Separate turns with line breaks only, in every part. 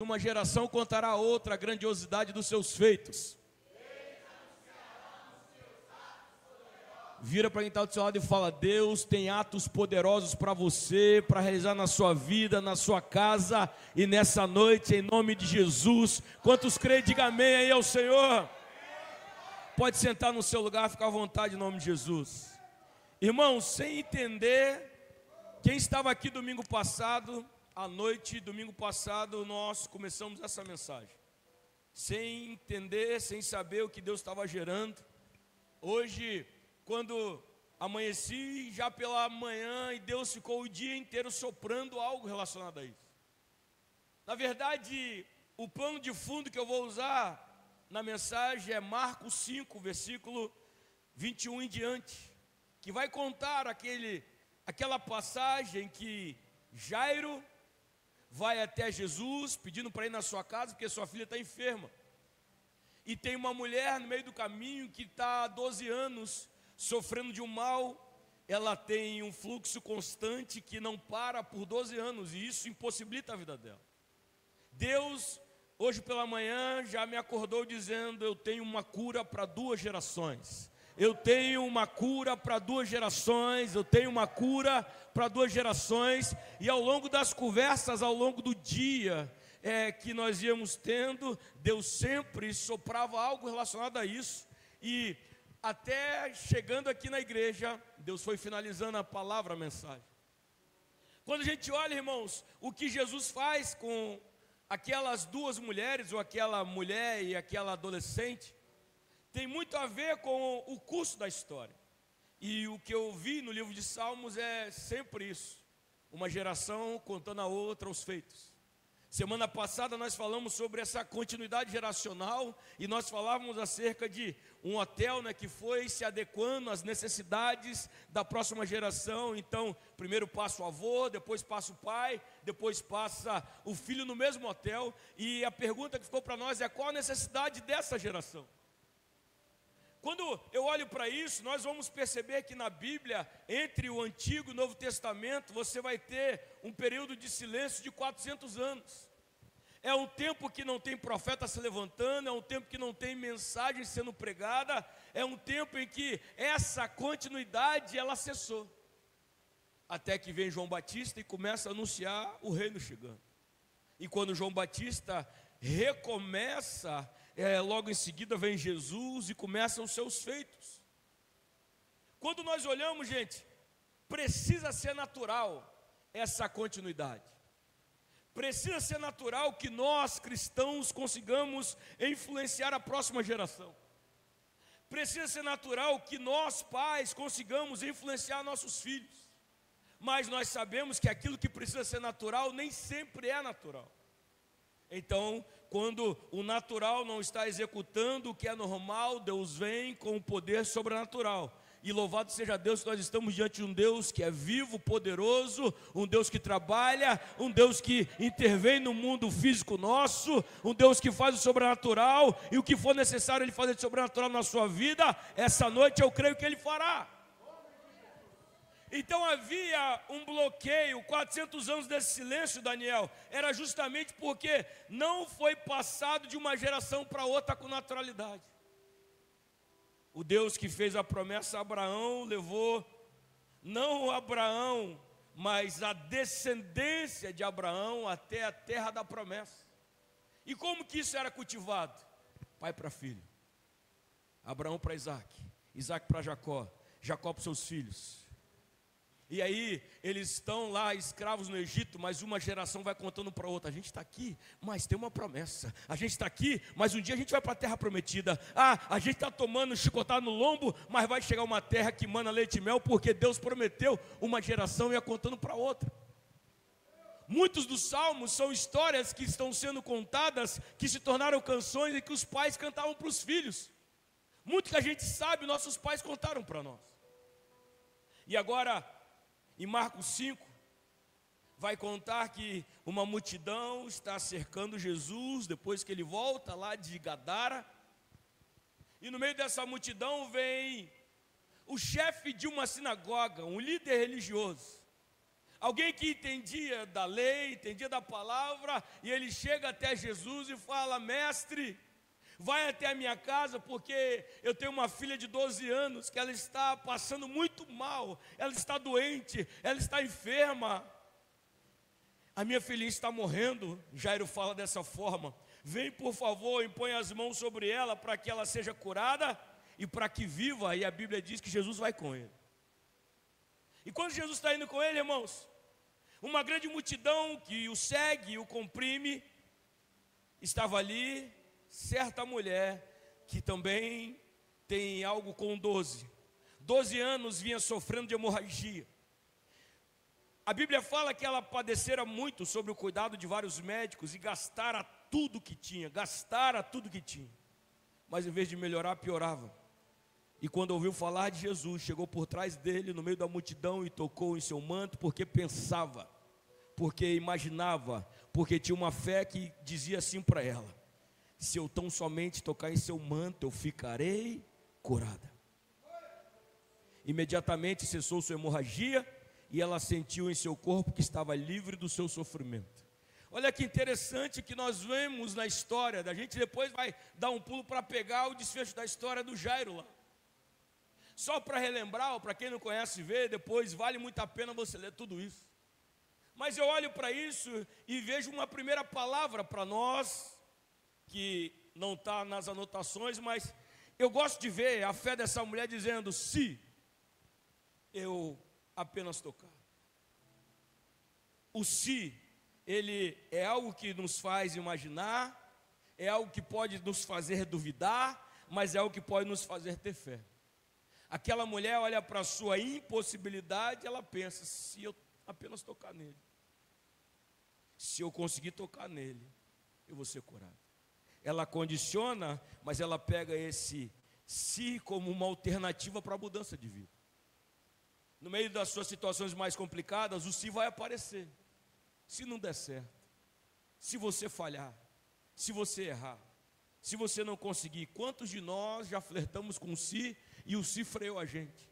Uma geração contará a outra a grandiosidade dos seus feitos. Vira para quem está do seu lado e fala: Deus tem atos poderosos para você, para realizar na sua vida, na sua casa e nessa noite, em nome de Jesus. Quantos creem, diga amém aí ao Senhor. Pode sentar no seu lugar, ficar à vontade em nome de Jesus. Irmãos, sem entender, quem estava aqui domingo passado, à noite, domingo passado, nós começamos essa mensagem. Sem entender, sem saber o que Deus estava gerando. Hoje, quando amanheci, já pela manhã, e Deus ficou o dia inteiro soprando algo relacionado a isso. Na verdade, o plano de fundo que eu vou usar na mensagem é Marcos 5, versículo 21 em diante, que vai contar aquela passagem que Jairo vai até Jesus, pedindo para ir na sua casa, porque sua filha está enferma. E tem uma mulher no meio do caminho que está há 12 anos sofrendo de um mal. Ela tem um fluxo constante que não para por 12 anos, e isso impossibilita a vida dela. Deus, hoje pela manhã, já me acordou dizendo: eu tenho uma cura para 2 gerações. Eu tenho uma cura para 2 gerações, eu tenho uma cura para 2 gerações. E ao longo das conversas, ao longo do dia que nós íamos tendo, Deus sempre soprava algo relacionado a isso. E até chegando aqui na igreja, Deus foi finalizando a palavra, a mensagem. Quando a gente olha, irmãos, o que Jesus faz com aquelas 2 mulheres, ou aquela mulher e aquela adolescente, tem muito a ver com o curso da história. E o que eu vi no livro de Salmos é sempre isso: uma geração contando a outra os feitos. Semana passada nós falamos sobre essa continuidade geracional, e nós falávamos acerca de um hotel, que foi se adequando às necessidades da próxima geração. Então, primeiro passa o avô, depois passa o pai, depois passa o filho no mesmo hotel. E a pergunta que ficou para nós é: qual a necessidade dessa geração? Quando eu olho para isso, nós vamos perceber que na Bíblia, entre o Antigo e o Novo Testamento, você vai ter um período de silêncio de 400 anos. É um tempo que não tem profeta se levantando, é um tempo que não tem mensagem sendo pregada, é um tempo em que essa continuidade ela cessou. Até que vem João Batista e começa a anunciar o reino chegando. E quando João Batista recomeça, logo em seguida vem Jesus e começam os seus feitos. Quando nós olhamos, gente, precisa ser natural essa continuidade. Precisa ser natural que nós, cristãos, consigamos influenciar a próxima geração. Precisa ser natural que nós, pais, consigamos influenciar nossos filhos. Mas nós sabemos que aquilo que precisa ser natural nem sempre é natural. Então, quando o natural não está executando o que é normal, Deus vem com o poder sobrenatural. E louvado seja Deus que nós estamos diante de um Deus que é vivo, poderoso, um Deus que trabalha, um Deus que intervém no mundo físico nosso, um Deus que faz o sobrenatural, e o que for necessário Ele fazer de sobrenatural na sua vida, essa noite eu creio que Ele fará. Então havia um bloqueio, 400 anos desse silêncio, Daniel, era justamente porque não foi passado de uma geração para outra com naturalidade. O Deus que fez a promessa a Abraão levou, não Abraão, mas a descendência de Abraão até a terra da promessa. E como que isso era cultivado? Pai para filho. Abraão para Isaac, Isaac para Jacó, Jacó para seus filhos. E aí, eles estão lá escravos no Egito, mas uma geração vai contando para outra: a gente está aqui, mas tem uma promessa. A gente está aqui, mas um dia a gente vai para a terra prometida. A gente está tomando chicotado no lombo, mas vai chegar uma terra que mana leite e mel, porque Deus prometeu. Uma geração ia contando para outra. Muitos dos salmos são histórias que estão sendo contadas, que se tornaram canções e que os pais cantavam para os filhos. Muito que a gente sabe, nossos pais contaram para nós. E agora, em Marcos 5, vai contar que uma multidão está cercando Jesus, depois que ele volta lá de Gadara. E no meio dessa multidão vem o chefe de uma sinagoga, um líder religioso. Alguém que entendia da lei, entendia da palavra, e ele chega até Jesus e fala: mestre, vai até a minha casa, porque eu tenho uma filha de 12 anos, que ela está passando muito mal, ela está doente, ela está enferma. A minha filhinha está morrendo. Jairo fala dessa forma: vem por favor, impõe as mãos sobre ela, para que ela seja curada, e para que viva. E a Bíblia diz que Jesus vai com ele. E quando Jesus está indo com ele, irmãos, uma grande multidão que o segue, o comprime, estava ali certa mulher, que também tem algo com 12 anos, vinha sofrendo de hemorragia. A Bíblia fala que ela padecera muito sobre o cuidado de vários médicos e gastara tudo que tinha, mas em vez de melhorar, piorava. E quando ouviu falar de Jesus, chegou por trás dele, no meio da multidão, e tocou em seu manto, porque pensava, porque imaginava, porque tinha uma fé que dizia assim para ela: se eu tão somente tocar em seu manto, eu ficarei curada. Imediatamente cessou sua hemorragia, e ela sentiu em seu corpo que estava livre do seu sofrimento. Olha que interessante que nós vemos na história, da gente depois vai dar um pulo para pegar o desfecho da história do Jairo lá. Só para relembrar, ou para quem não conhece ver, depois vale muito a pena você ler tudo isso. Mas eu olho para isso e vejo uma primeira palavra para nós, que não está nas anotações, mas eu gosto de ver a fé dessa mulher dizendo: se eu apenas tocar. O se, ele é algo que nos faz imaginar, é algo que pode nos fazer duvidar, mas é algo que pode nos fazer ter fé. Aquela mulher olha para a sua impossibilidade, ela pensa: se eu apenas tocar nele, se eu conseguir tocar nele, eu vou ser curado. Ela condiciona, mas ela pega esse se como uma alternativa para a mudança de vida. No meio das suas situações mais complicadas, o se vai aparecer. Se não der certo, se você falhar, se você errar, se você não conseguir. Quantos de nós já flertamos com o se e o se freou a gente?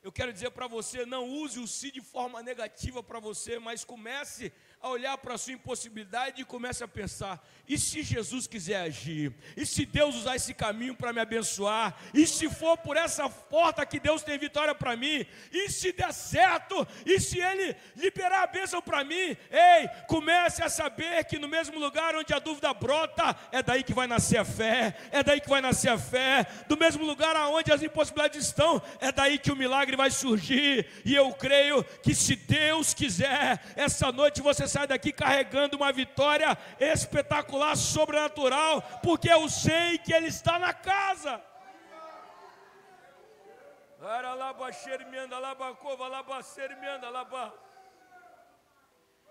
Eu quero dizer para você: não use o se de forma negativa para você, mas comece a olhar para a sua impossibilidade e comece a pensar: e se Jesus quiser agir? E se Deus usar esse caminho para me abençoar? E se for por essa porta que Deus tem vitória para mim? E se der certo? E se Ele liberar a bênção para mim? Ei, comece a saber que no mesmo lugar onde a dúvida brota, é daí que vai nascer a fé, é daí que vai nascer a fé. Do mesmo lugar onde as impossibilidades estão, é daí que o milagre vai surgir. E eu creio que se Deus quiser, essa noite você sai daqui carregando uma vitória espetacular, sobrenatural, porque eu sei que Ele está na casa.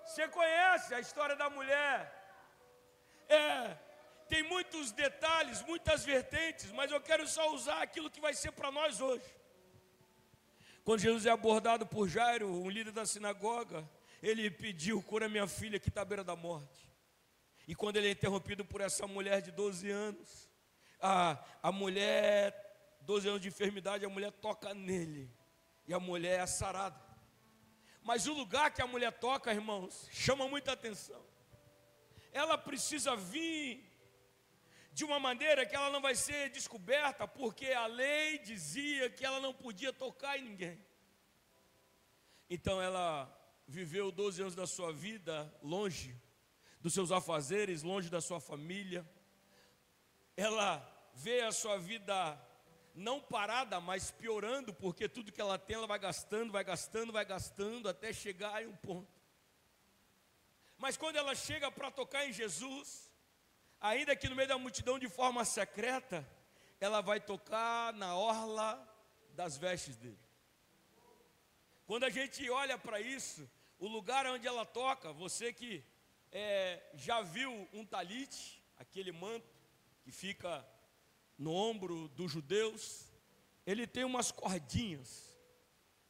Você conhece a história da mulher? Tem muitos detalhes, muitas vertentes, mas eu quero só usar aquilo que vai ser para nós hoje. Quando Jesus é abordado por Jairo, um líder da sinagoga, ele pediu: cura minha filha que está à beira da morte. E quando ele é interrompido por essa mulher de 12 anos, a mulher, 12 anos de enfermidade, a mulher toca nele, e a mulher é sarada. Mas o lugar que a mulher toca, irmãos, chama muita atenção. Ela precisa vir de uma maneira que ela não vai ser descoberta, porque a lei dizia que ela não podia tocar em ninguém. Então ela viveu 12 anos da sua vida longe dos seus afazeres, longe da sua família. Ela vê a sua vida não parada, mas piorando, porque tudo que ela tem, ela vai gastando, até chegar em um ponto. Mas quando ela chega para tocar em Jesus, ainda que no meio da multidão de forma secreta, ela vai tocar na orla das vestes dele. Quando a gente olha para isso, o lugar onde ela toca, você que já viu um talite, aquele manto que fica no ombro dos judeus, ele tem umas cordinhas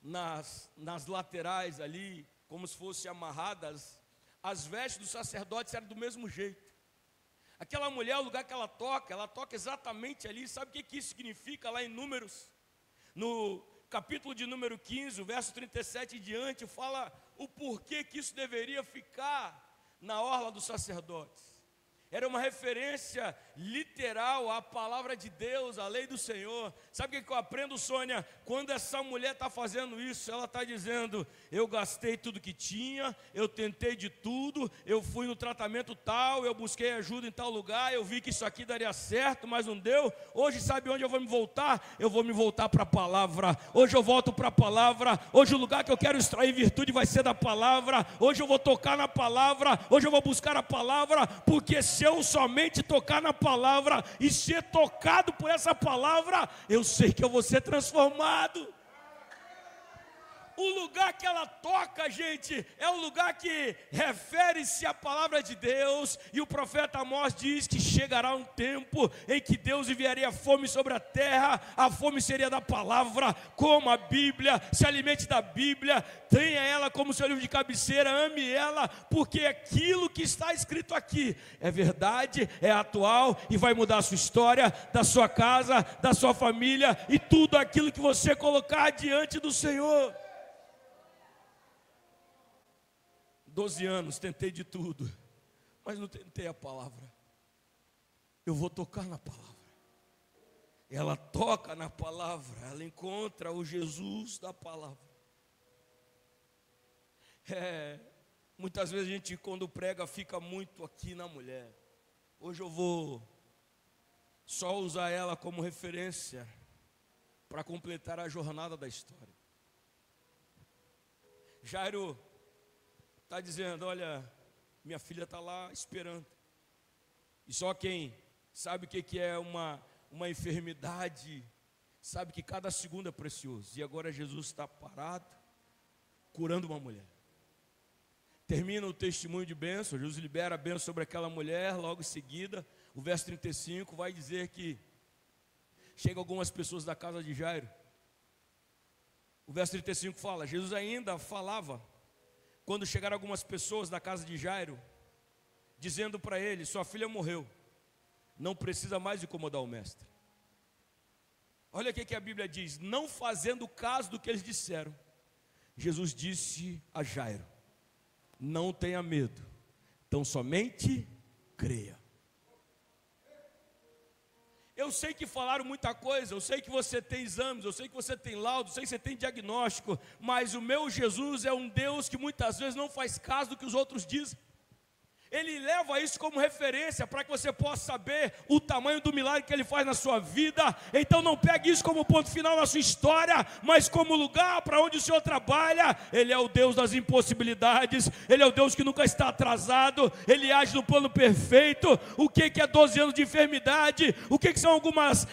nas laterais ali, como se fossem amarradas. As vestes dos sacerdotes eram do mesmo jeito. Aquela mulher, o lugar que ela toca exatamente ali. Sabe o que isso significa lá em Números? No capítulo de número 15, o verso 37 em diante, fala o porquê que isso deveria ficar na orla dos sacerdotes. Era uma referência literal à palavra de Deus, à lei do Senhor. Sabe o que eu aprendo, Sônia? Quando essa mulher está fazendo isso, ela está dizendo: eu gastei tudo que tinha, eu tentei de tudo, eu fui no tratamento tal, eu busquei ajuda em tal lugar, eu vi que isso aqui daria certo, mas não deu. Hoje sabe onde eu vou me voltar? Eu vou me voltar para a palavra. Hoje eu volto para a palavra. Hoje o lugar que eu quero extrair virtude vai ser da palavra. Hoje eu vou tocar na palavra. Hoje eu vou buscar a palavra, porque se eu somente tocar na palavra e ser tocado por essa palavra, eu sei que eu vou ser transformado. O lugar que ela toca, gente, é o lugar que refere-se à palavra de Deus. E o profeta Amós diz que chegará um tempo em que Deus enviaria fome sobre a terra. A fome seria da palavra. Coma a Bíblia, se alimente da Bíblia, tenha ela como seu livro de cabeceira, ame ela, porque aquilo que está escrito aqui é verdade, é atual e vai mudar a sua história, da sua casa, da sua família e tudo aquilo que você colocar diante do Senhor. 12 anos, tentei de tudo, mas não tentei a palavra. Eu vou tocar na palavra. Ela toca na palavra, ela encontra o Jesus da palavra. Muitas vezes a gente, quando prega, fica muito aqui na mulher. Hoje eu vou só usar ela como referência para completar a jornada da história. Jairo está dizendo: olha, minha filha está lá esperando. E só quem sabe o que é uma enfermidade, sabe que cada segundo é precioso. E agora Jesus está parado, curando uma mulher. Termina o testemunho de bênção, Jesus libera a bênção sobre aquela mulher. Logo em seguida, o verso 35 vai dizer que chegam algumas pessoas da casa de Jairo. O verso 35 fala: Jesus ainda falava quando chegaram algumas pessoas da casa de Jairo, dizendo para ele: sua filha morreu, não precisa mais incomodar o mestre. Olha o que a Bíblia diz: não fazendo caso do que eles disseram, Jesus disse a Jairo: não tenha medo, tão somente creia. Eu sei que falaram muita coisa, eu sei que você tem exames, eu sei que você tem laudo, eu sei que você tem diagnóstico, mas o meu Jesus é um Deus que muitas vezes não faz caso do que os outros dizem. Ele leva isso como referência para que você possa saber o tamanho do milagre que Ele faz na sua vida. Então não pegue isso como ponto final na sua história, mas como lugar para onde o Senhor trabalha. Ele é o Deus das impossibilidades, Ele é o Deus que nunca está atrasado, Ele age no plano perfeito. O que é 12 anos de enfermidade? O que são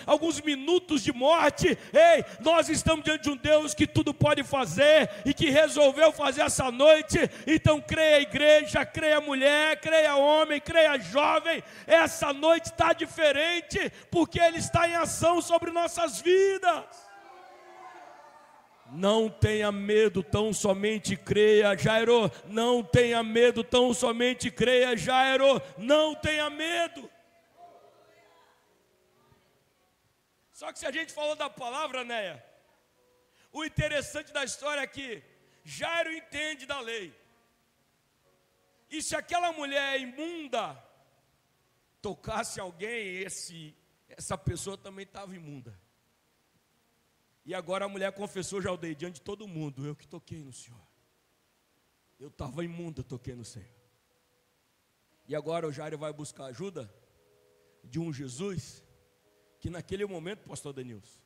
alguns minutos de morte? Ei, nós estamos diante de um Deus que tudo pode fazer e que resolveu fazer essa noite. Então creia igreja, creia mulher, creia homem, creia jovem, essa noite está diferente, porque Ele está em ação sobre nossas vidas. Não tenha medo, tão somente creia, Jairo. Não tenha medo, tão somente creia, Jairo. Não tenha medo. Só que se a gente falou da palavra, Néia, o interessante da história é que Jairo entende da lei. E se aquela mulher imunda tocasse alguém, essa pessoa também estava imunda. E agora a mulher confessou: já aldeia diante de todo mundo, eu que toquei no Senhor. Eu estava imunda, toquei no Senhor. E agora o Jairo vai buscar ajuda de um Jesus que naquele momento, pastor Denilson,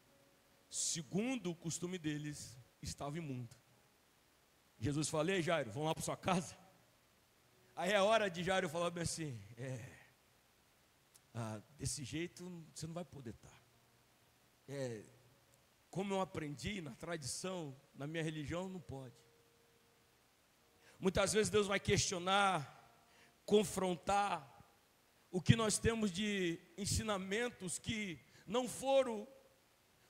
segundo o costume deles, estava imundo. Jesus falou: ei Jairo, vamos lá para sua casa? Aí é hora de Jairo falar bem assim: desse jeito você não vai poder estar. Como eu aprendi na tradição, na minha religião, não pode. Muitas vezes Deus vai questionar, confrontar o que nós temos de ensinamentos que não foram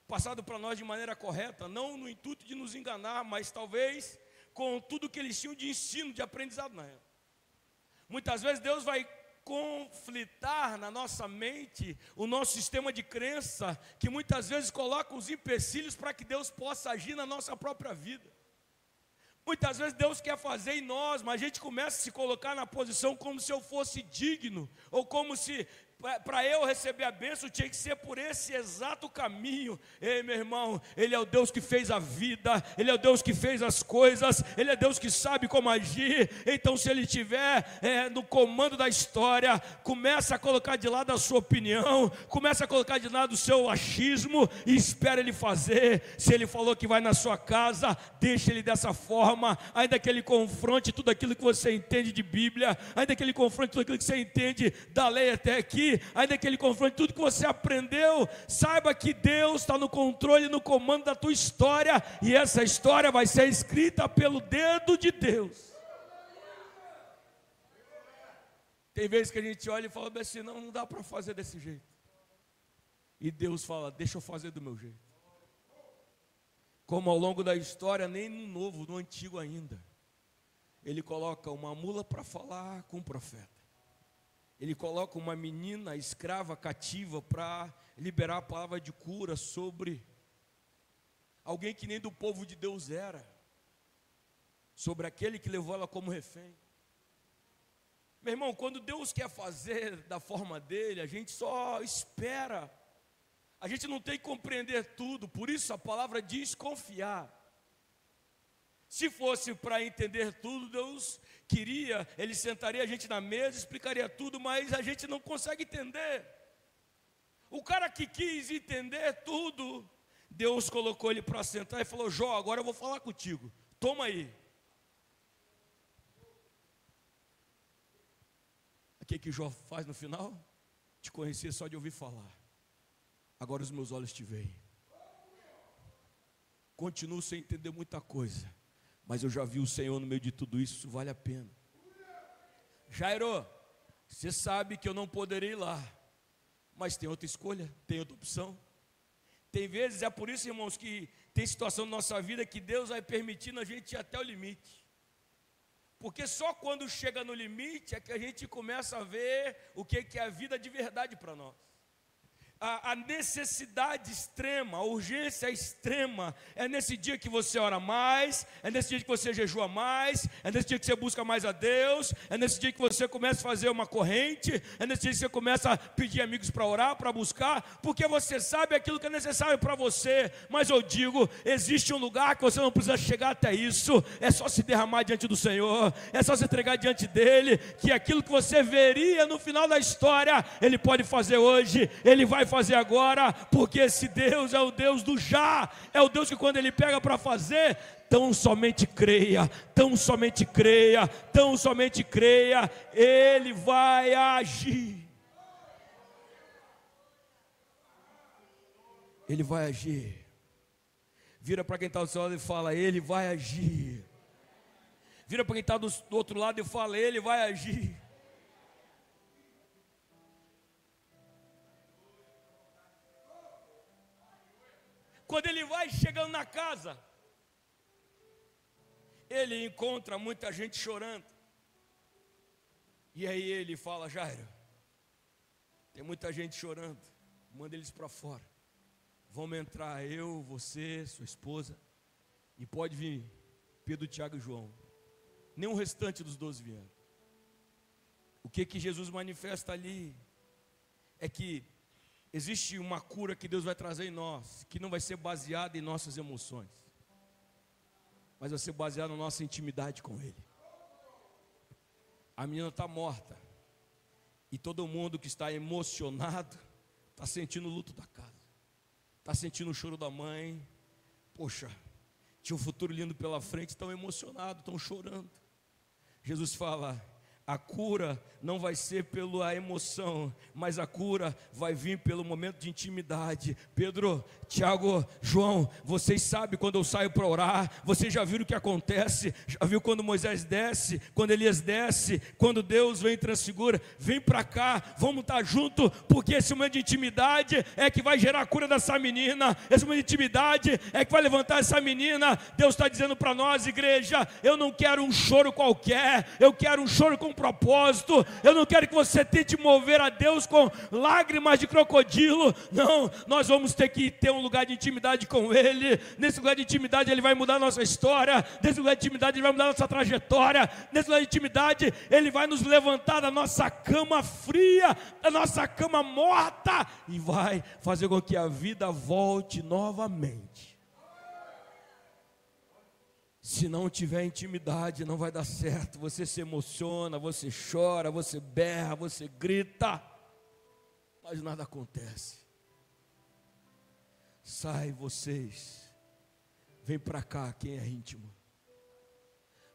passados para nós de maneira correta, não no intuito de nos enganar, mas talvez com tudo que eles tinham de ensino, de aprendizado na época. Muitas vezes Deus vai conflitar na nossa mente o nosso sistema de crença, que muitas vezes coloca os empecilhos para que Deus possa agir na nossa própria vida. Muitas vezes Deus quer fazer em nós, mas a gente começa a se colocar na posição como se eu fosse digno, ou como se para eu receber a bênção tinha que ser por esse exato caminho. Ei, meu irmão, Ele é o Deus que fez a vida, Ele é o Deus que fez as coisas, Ele é Deus que sabe como agir. Então, se Ele estiver no comando da história, começa a colocar de lado a sua opinião, começa a colocar de lado o seu achismo e espera Ele fazer. Se Ele falou que vai na sua casa, deixa Ele dessa forma, ainda que Ele confronte tudo aquilo que você entende de Bíblia, ainda que Ele confronte tudo aquilo que você entende da lei até aqui, ainda que Ele confronte tudo que você aprendeu, saiba que Deus está no controle, no comando da tua história, e essa história vai ser escrita pelo dedo de Deus. Tem vezes que a gente olha e fala assim, não dá para fazer desse jeito, e Deus fala, deixa eu fazer do meu jeito. Como ao longo da história, nem no novo, no antigo ainda, Ele coloca uma mula para falar com o profeta. Ele coloca uma menina escrava, cativa, para liberar a palavra de cura sobre alguém que nem do povo de Deus era, sobre aquele que levou ela como refém. Meu irmão, quando Deus quer fazer da forma dele, a gente só espera. A gente não tem que compreender tudo, por isso a palavra diz confiar. Se fosse para entender tudo, Deus queria, Ele sentaria a gente na mesa, explicaria tudo, mas a gente não consegue entender. O cara que quis entender tudo, Deus colocou ele para sentar e falou, Jó, agora eu vou falar contigo, toma aí. O que Jó faz no final? Te conhecia só de ouvir falar, agora os meus olhos te veem. Continuo sem entender muita coisa, mas eu já vi o Senhor no meio de tudo isso, isso vale a pena. Jairo, você sabe que eu não poderei ir lá, mas tem outra escolha, tem outra opção. Tem vezes, é por isso, irmãos, que tem situação na nossa vida que Deus vai permitindo a gente ir até o limite. Porque só quando chega no limite é que a gente começa a ver o que é a vida de verdade para nós. A necessidade extrema, a urgência extrema, é nesse dia que você ora mais, é nesse dia que você jejua mais, é nesse dia que você busca mais a Deus, é nesse dia que você começa a fazer uma corrente, é nesse dia que você começa a pedir amigos para orar, para buscar, porque você sabe aquilo que é necessário para você. Mas eu digo, existe um lugar que você não precisa chegar até isso, é só se derramar diante do Senhor, é só se entregar diante dEle, que aquilo que você veria no final da história, Ele pode fazer hoje, Ele vai fazer agora, porque esse Deus é o Deus do já, é o Deus que quando Ele pega para fazer, tão somente creia, tão somente creia, tão somente creia, Ele vai agir. Ele vai agir. Vira para quem está do seu lado e fala, Ele vai agir. Vira para quem está do outro lado e fala, Ele vai agir. Quando ele vai chegando na casa, ele encontra muita gente chorando. E aí ele fala, Jairo, tem muita gente chorando, manda eles para fora. Vamos entrar eu, você, sua esposa, e pode vir Pedro, Tiago e João. Nem o restante dos 12 vieram. O que Jesus manifesta ali é que existe uma cura que Deus vai trazer em nós, que não vai ser baseada em nossas emoções, mas vai ser baseada na nossa intimidade com Ele. A menina está morta, e todo mundo que está emocionado, está sentindo o luto da casa, está sentindo o choro da mãe. Poxa, tinha um futuro lindo pela frente, estão emocionados, estão chorando. Jesus fala, a cura não vai ser pela emoção, mas a cura vai vir pelo momento de intimidade. Pedro, Tiago, João, vocês sabem quando eu saio para orar, vocês já viram o que acontece, já viu quando Moisés desce, quando Elias desce, quando Deus vem e transfigura, vem para cá, vamos estar junto, porque esse momento de intimidade é que vai gerar a cura dessa menina, esse momento de intimidade é que vai levantar essa menina. Deus está dizendo para nós, igreja, eu não quero um choro qualquer, eu quero um choro com propósito. Eu não quero que você tente mover a Deus com lágrimas de crocodilo. Não, nós vamos ter que ter um lugar de intimidade com Ele. Nesse lugar de intimidade Ele vai mudar a nossa história. Nesse lugar de intimidade Ele vai mudar a nossa trajetória. Nesse lugar de intimidade Ele vai nos levantar da nossa cama fria, da nossa cama morta, e vai fazer com que a vida volte novamente. Se não tiver intimidade, não vai dar certo. Você se emociona, você chora, você berra, você grita, mas nada acontece. Sai vocês, vem para cá quem é íntimo.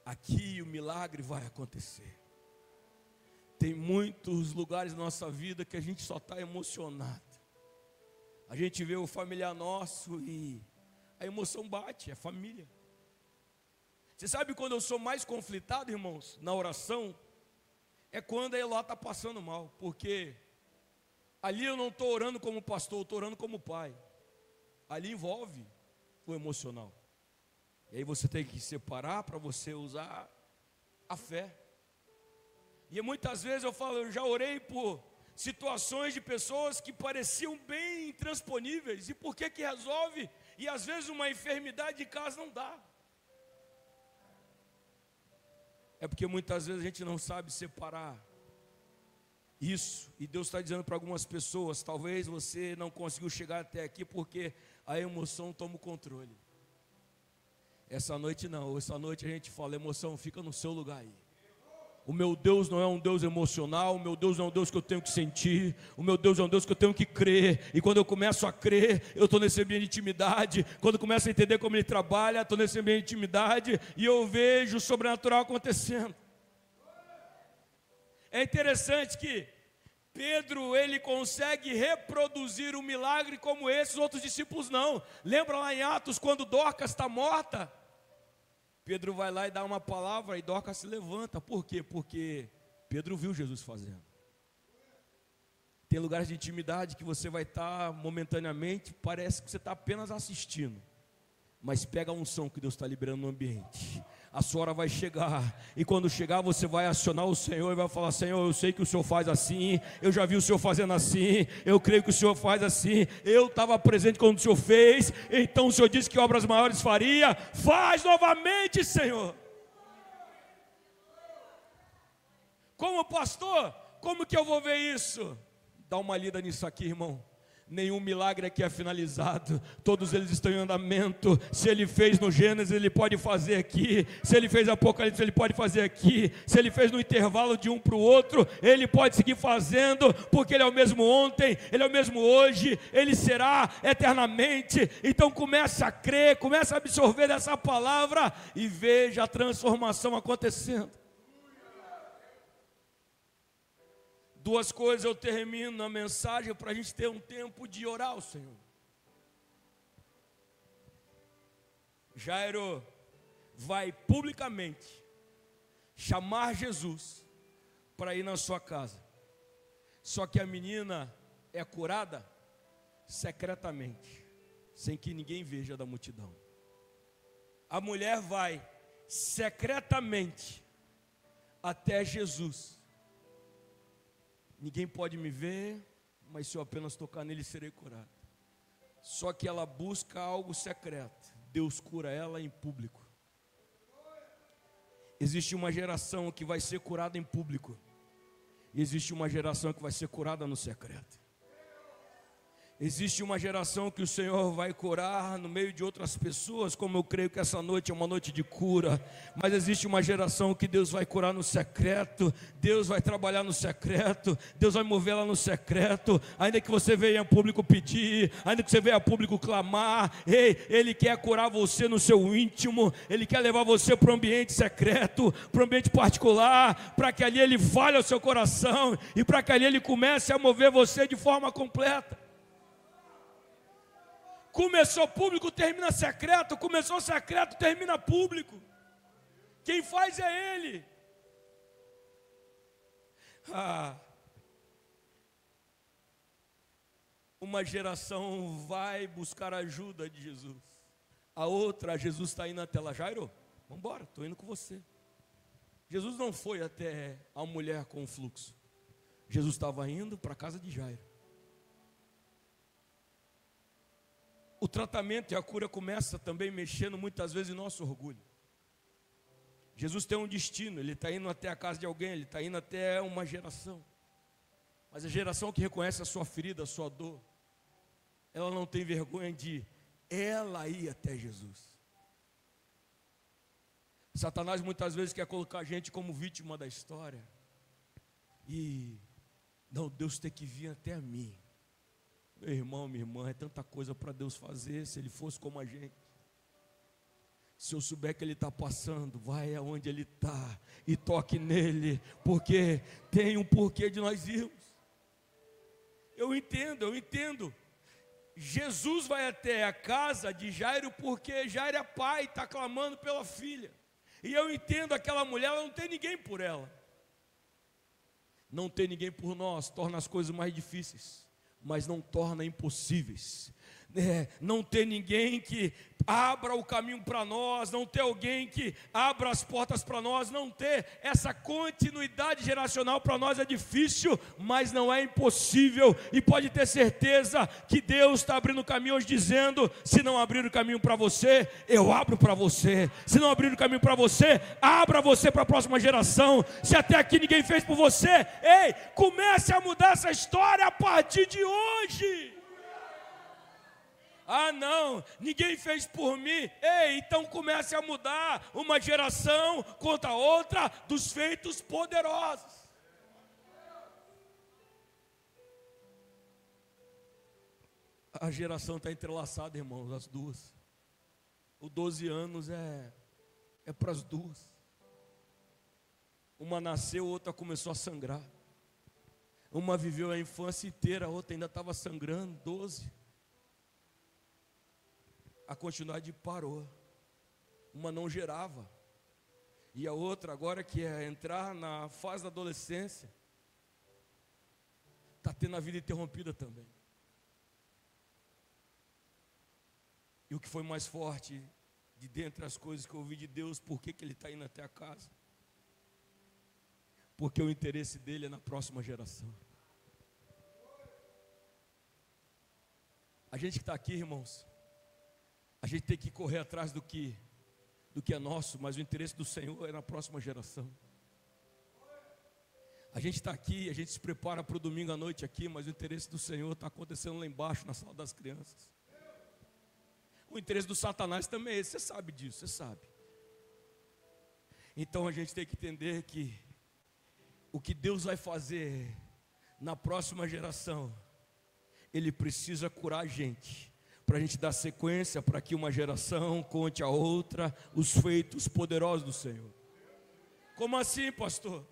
Aqui o milagre vai acontecer. Tem muitos lugares na nossa vida que a gente só está emocionado. A gente vê o familiar nosso e a emoção bate, é família. Você sabe quando eu sou mais conflitado, irmãos, na oração? É quando a Eló está passando mal, porque ali eu não estou orando como pastor, eu estou orando como pai. Ali envolve o emocional. E aí você tem que separar para você usar a fé. E muitas vezes eu falo, eu já orei por situações de pessoas que pareciam bem intransponíveis. E por que resolve? E às vezes uma enfermidade de casa não dá. É porque muitas vezes a gente não sabe separar isso. E Deus está dizendo para algumas pessoas, talvez você não conseguiu chegar até aqui porque a emoção toma o controle. Essa noite não, essa noite a gente fala, emoção, fica no seu lugar aí. O meu Deus não é um Deus emocional, o meu Deus não é um Deus que eu tenho que sentir, o meu Deus é um Deus que eu tenho que crer, e quando eu começo a crer, eu estou nesse ambiente de intimidade, quando eu começo a entender como Ele trabalha, estou nesse ambiente de intimidade, e eu vejo o sobrenatural acontecendo. É interessante que Pedro, ele consegue reproduzir um milagre como esse, os outros discípulos não. Lembra lá em Atos, quando Dorcas está morta? Pedro vai lá e dá uma palavra e Dorcas se levanta. Por quê? Porque Pedro viu Jesus fazendo. Tem lugares de intimidade que você vai estar momentaneamente, parece que você está apenas assistindo, mas pega a unção que Deus está liberando no ambiente. A sua hora vai chegar, e quando chegar você vai acionar o Senhor e vai falar, Senhor, eu sei que o Senhor faz assim, eu já vi o Senhor fazendo assim, eu creio que o Senhor faz assim, eu estava presente quando o Senhor fez, então o Senhor disse que obras maiores faria, faz novamente, Senhor. Como pastor, como que eu vou ver isso? Dá uma lida nisso aqui, irmão. Nenhum milagre aqui é finalizado, todos eles estão em andamento. Se Ele fez no Gênesis, Ele pode fazer aqui. Se Ele fez Apocalipse, Ele pode fazer aqui. Se Ele fez no intervalo de um para o outro, Ele pode seguir fazendo, porque Ele é o mesmo ontem, Ele é o mesmo hoje, Ele será eternamente. Então comece a crer, comece a absorver dessa palavra e veja a transformação acontecendo. Duas coisas eu termino na mensagem para a gente ter um tempo de orar ao Senhor. Jairo vai publicamente chamar Jesus para ir na sua casa. Só que a menina é curada secretamente, sem que ninguém veja da multidão. A mulher vai secretamente até Jesus. Ninguém pode me ver, mas se eu apenas tocar nele, serei curado. Só que ela busca algo secreto. Deus cura ela em público. Existe uma geração que vai ser curada em público. E existe uma geração que vai ser curada no secreto. Existe uma geração que o Senhor vai curar no meio de outras pessoas, como eu creio que essa noite é uma noite de cura. Mas existe uma geração que Deus vai curar no secreto, Deus vai trabalhar no secreto, Deus vai mover ela no secreto. Ainda que você venha a público pedir, ainda que você venha a público clamar, Ele quer curar você no seu íntimo, Ele quer levar você para um ambiente secreto, para um ambiente particular, para que ali Ele fale ao seu coração e para que ali Ele comece a mover você de forma completa. Começou público, termina secreto. Começou secreto, termina público. Quem faz é Ele. Uma geração vai buscar a ajuda de Jesus. A outra, Jesus está indo até lá. Jairo, vamos embora, estou indo com você. Jesus não foi até a mulher com o fluxo. Jesus estava indo para a casa de Jairo. O tratamento e a cura começa também mexendo muitas vezes em nosso orgulho. Jesus tem um destino, Ele está indo até a casa de alguém, Ele está indo até uma geração. Mas a geração que reconhece a sua ferida, a sua dor, ela não tem vergonha de ela ir até Jesus. Satanás muitas vezes quer colocar a gente como vítima da história. E não, Deus tem que vir até a mim. Meu irmão, minha irmã, é tanta coisa para Deus fazer. Se Ele fosse como a gente, se eu souber que Ele está passando, vai aonde Ele está e toque nele, porque tem um porquê de nós irmos. Eu entendo. Jesus vai até a casa de Jairo porque Jairo é pai, está clamando pela filha. E eu entendo, aquela mulher, ela não tem ninguém por ela. Não ter ninguém por nós torna as coisas mais difíceis, mas não torna impossíveis. Não ter ninguém que abra o caminho para nós, não ter alguém que abra as portas para nós, não ter essa continuidade geracional para nós é difícil, mas não é impossível. E pode ter certeza que Deus está abrindo o caminho hoje, dizendo: se não abrir o caminho para você, eu abro para você. Se não abrir o caminho para você, abra você para a próxima geração. Se até aqui ninguém fez por você, ei, comece a mudar essa história a partir de hoje. Ah, não, ninguém fez por mim. Ei, então comece a mudar uma geração contra a outra dos feitos poderosos. A geração está entrelaçada, irmãos, as duas. O 12 anos é para as duas. Uma nasceu, outra começou a sangrar. Uma viveu a infância inteira, a outra ainda estava sangrando, 12. A continuidade parou. Uma não gerava. E a outra, agora que é entrar na fase da adolescência, está tendo a vida interrompida também. E o que foi mais forte, de dentre as coisas que eu ouvi de Deus, por que Ele está indo até a casa? Porque o interesse dele é na próxima geração. A gente que está aqui, irmãos, a gente tem que correr atrás do que é nosso, mas o interesse do Senhor é na próxima geração. A gente está aqui, a gente se prepara para o domingo à noite aqui, mas o interesse do Senhor está acontecendo lá embaixo, na sala das crianças. O interesse do Satanás também é esse, você sabe disso, você sabe. Então a gente tem que entender que o que Deus vai fazer na próxima geração, Ele precisa curar a gente, para a gente dar sequência, para que uma geração conte a outra os feitos poderosos do Senhor. Como assim, pastor?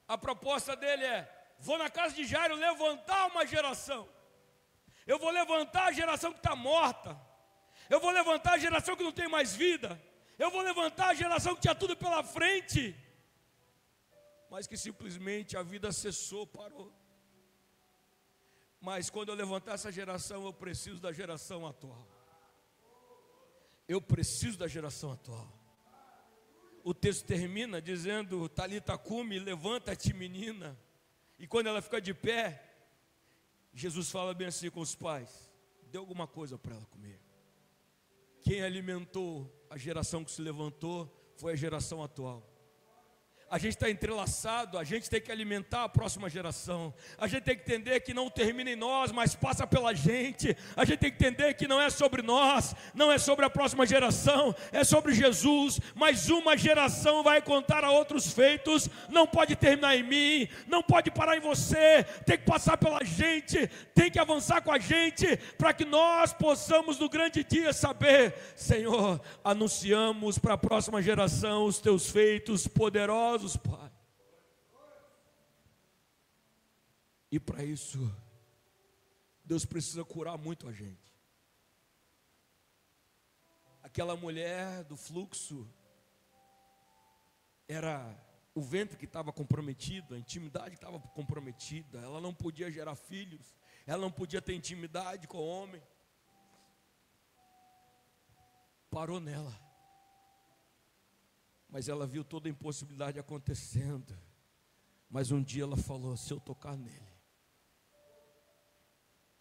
A proposta dele é: vou na casa de Jairo levantar uma geração. Eu vou levantar a geração que está morta. Eu vou levantar a geração que não tem mais vida. Eu vou levantar a geração que tinha tudo pela frente, mas que simplesmente a vida cessou, parou. Mas quando eu levantar essa geração, eu preciso da geração atual. Eu preciso da geração atual. O texto termina dizendo: Talita cumi, levanta-te, menina. E quando ela fica de pé, Jesus fala bem assim com os pais: dê alguma coisa para ela comer. Quem alimentou a geração que se levantou foi a geração atual. A gente está entrelaçado, a gente tem que alimentar a próxima geração. A gente tem que entender que não termina em nós, mas passa pela gente. A gente tem que entender que não é sobre nós, não é sobre a próxima geração, é sobre Jesus. Mas uma geração vai contar a outros feitos. Não pode terminar em mim, não pode parar em você. Tem que passar pela gente, tem que avançar com a gente, para que nós possamos no grande dia saber: Senhor, anunciamos para a próxima geração os teus feitos poderosos, Pai. E para isso, Deus precisa curar muito a gente. Aquela mulher do fluxo, era o ventre que estava comprometido, a intimidade que estava comprometida. Ela não podia gerar filhos, ela não podia ter intimidade com o homem. Parou nela. Mas ela viu toda a impossibilidade acontecendo. Mas um dia ela falou: se eu tocar nele,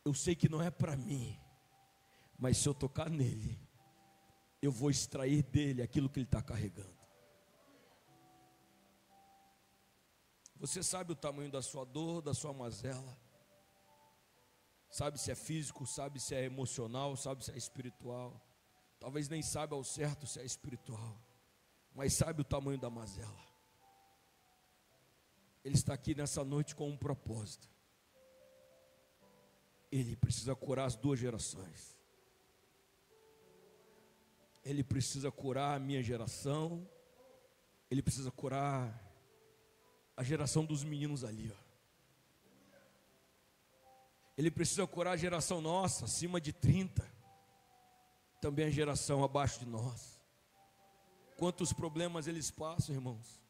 eu sei que não é para mim, mas se eu tocar nele, eu vou extrair dele aquilo que ele está carregando. Você sabe o tamanho da sua dor, da sua mazela? Sabe se é físico, sabe se é emocional, sabe se é espiritual? Talvez nem saiba ao certo se é espiritual, mas sabe o tamanho da mazela. Ele está aqui nessa noite com um propósito. Ele precisa curar as 2 gerações. Ele precisa curar a minha geração. Ele precisa curar a geração dos meninos ali, ó. Ele precisa curar a geração nossa, acima de 30. Também a geração abaixo de nós. Quantos problemas eles passam, irmãos.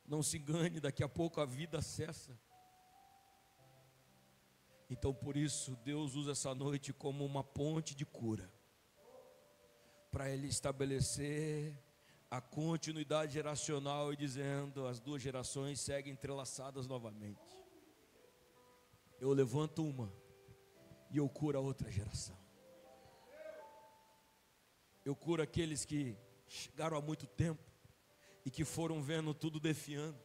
Não se engane, daqui a pouco a vida cessa. Então por isso Deus usa essa noite como uma ponte de cura, para Ele estabelecer a continuidade geracional e dizendo: as 2 gerações seguem entrelaçadas novamente. Eu levanto uma e eu curo a outra geração. Eu curo aqueles que chegaram há muito tempo e que foram vendo tudo definhando.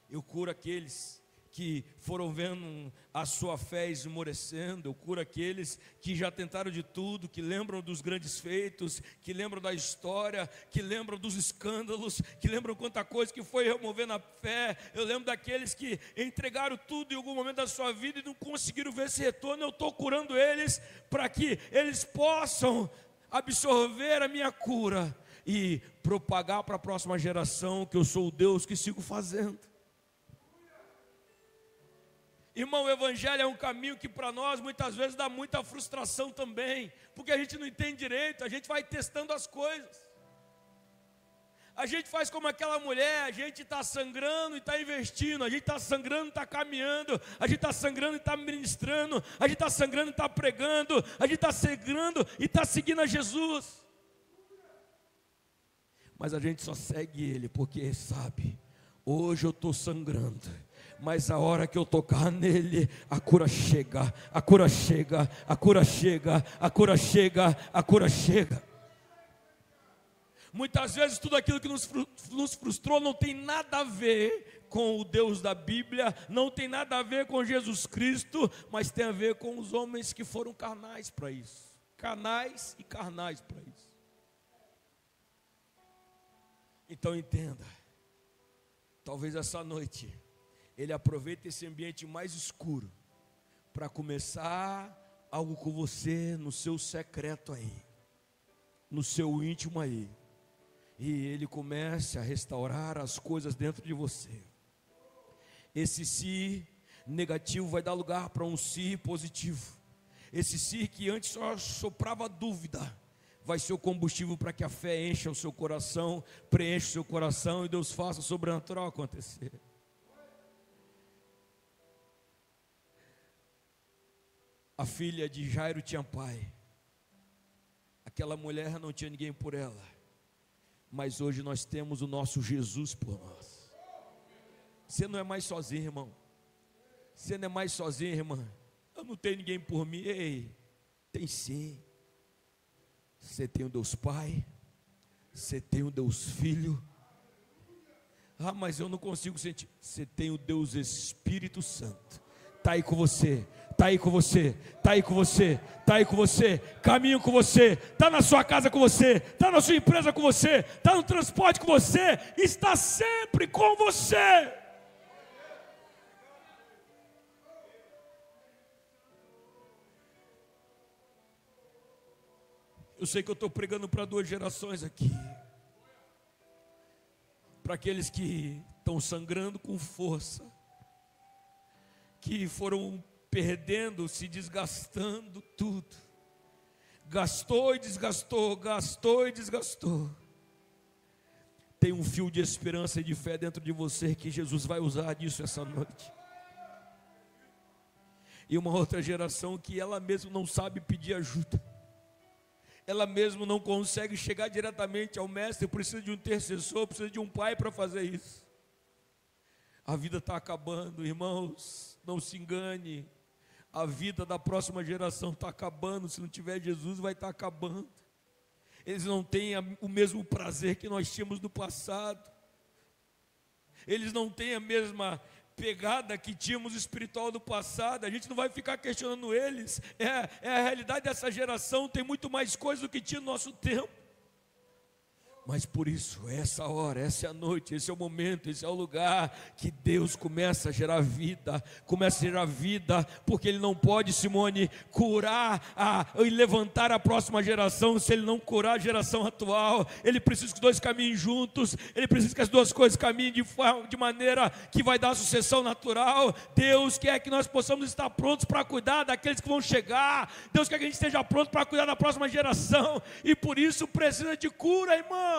Eu curo aqueles que foram vendo a sua fé esmorecendo. Eu curo aqueles que já tentaram de tudo, que lembram dos grandes feitos, que lembram da história, que lembram dos escândalos, que lembram quanta coisa que foi removendo a fé. Eu lembro daqueles que entregaram tudo em algum momento da sua vida e não conseguiram ver esse retorno. Eu estou curando eles para que eles possam absorver a minha cura e propagar para a próxima geração que eu sou o Deus que sigo fazendo. Irmão, o evangelho é um caminho que para nós muitas vezes dá muita frustração também, porque a gente não entende direito, a gente vai testando as coisas. A gente faz como aquela mulher, a gente está sangrando e está investindo, a gente está sangrando e está caminhando, a gente está sangrando e está ministrando, a gente está sangrando e está pregando, a gente está sangrando e está seguindo a Jesus. Mas a gente só segue Ele porque sabe, hoje eu estou sangrando, mas a hora que eu tocar nele, a cura chega, a cura chega, a cura chega, a cura chega, a cura chega. Muitas vezes tudo aquilo que nos frustrou não tem nada a ver com o Deus da Bíblia, não tem nada a ver com Jesus Cristo, mas tem a ver com os homens que foram carnais para isso. Carnais e carnais para isso. Então entenda, talvez essa noite Ele aproveite esse ambiente mais escuro para começar algo com você no seu secreto aí, no seu íntimo aí, e Ele comece a restaurar as coisas dentro de você. Esse si negativo vai dar lugar para um si positivo. Esse si que antes só soprava dúvida, vai ser o combustível para que a fé encha o seu coração, preencha o seu coração e Deus faça o sobrenatural acontecer. A filha de Jairo tinha pai. Aquela mulher não tinha ninguém por ela. Mas hoje nós temos o nosso Jesus por nós. Você não é mais sozinho, irmão. Você não é mais sozinho, irmã. Eu não tenho ninguém por mim. Ei, tem sim. Você tem o Deus Pai. Você tem o Deus Filho. Ah, mas eu não consigo sentir. Você tem o Deus Espírito Santo. Está aí com você. Está aí com você, está aí com você, está aí com você, caminho com você, está na sua casa com você, está na sua empresa com você, está no transporte com você, está sempre com você. Eu sei que eu estou pregando para 2 gerações aqui, para aqueles que estão sangrando com força, que foram perdendo, se desgastando tudo, gastou e desgastou, gastou e desgastou. Tem um fio de esperança e de fé dentro de você que Jesus vai usar disso essa noite. E uma outra geração que ela mesma não sabe pedir ajuda, ela mesmo não consegue chegar diretamente ao mestre, precisa de um intercessor, precisa de um pai para fazer isso. A vida está acabando, irmãos, não se engane, a vida da próxima geração está acabando, se não tiver Jesus vai estar acabando. Eles não têm o mesmo prazer que nós tínhamos no passado, eles não têm a mesma pegada que tínhamos espiritual do passado. A gente não vai ficar questionando eles, é a realidade dessa geração, tem muito mais coisa do que tinha no nosso tempo. Mas por isso, essa hora, essa é a noite, esse é o momento, esse é o lugar que Deus começa a gerar vida, porque Ele não pode, Simone, curar e levantar a próxima geração se Ele não curar a geração atual. Ele precisa que os dois caminhem juntos, Ele precisa que as duas coisas caminhem de maneira que vai dar sucessão natural. Deus quer que nós possamos estar prontos para cuidar daqueles que vão chegar, Deus quer que a gente esteja pronto para cuidar da próxima geração, e por isso precisa de cura, irmão.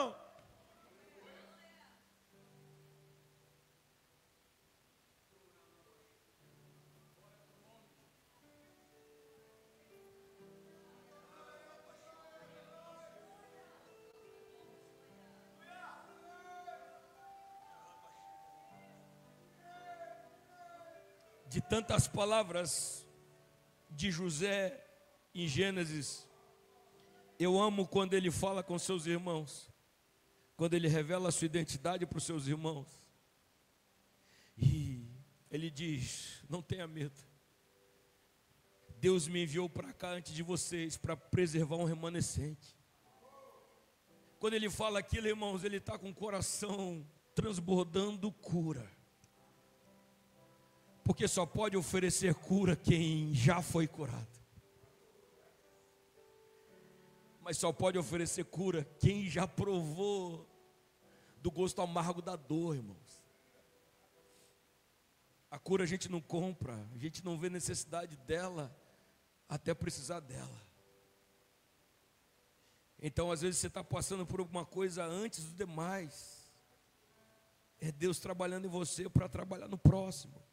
De tantas palavras de José em Gênesis, eu amo quando ele fala com seus irmãos, quando ele revela a sua identidade para os seus irmãos, e ele diz: não tenha medo, Deus me enviou para cá antes de vocês, para preservar um remanescente. Quando ele fala aquilo, irmãos, ele está com o coração transbordando cura, porque só pode oferecer cura quem já foi curado, mas só pode oferecer cura quem já provou do gosto amargo da dor, irmãos. A cura a gente não compra, a gente não vê necessidade dela até precisar dela. Então às vezes você está passando por alguma coisa antes dos demais, é Deus trabalhando em você para trabalhar no próximo.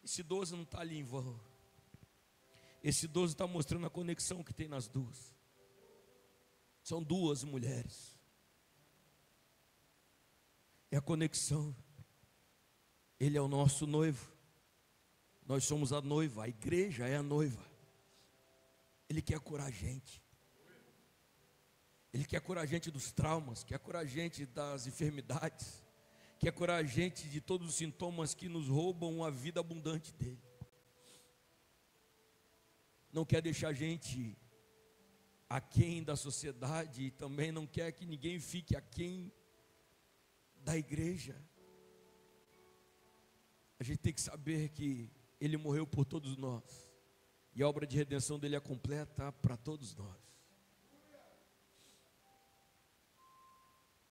Esse 12 não está ali em vão. Esse 12 está mostrando a conexão que tem nas duas. São duas mulheres. É a conexão. Ele é o nosso noivo. Nós somos a noiva. A igreja é a noiva. Ele quer curar a gente. Ele quer curar a gente dos traumas. Quer curar a gente das enfermidades. Quer curar a gente de todos os sintomas que nos roubam a vida abundante dele. Não quer deixar a gente aquém da sociedade, e também não quer que ninguém fique aquém da igreja. A gente tem que saber que ele morreu por todos nós, e a obra de redenção dele é completa para todos nós.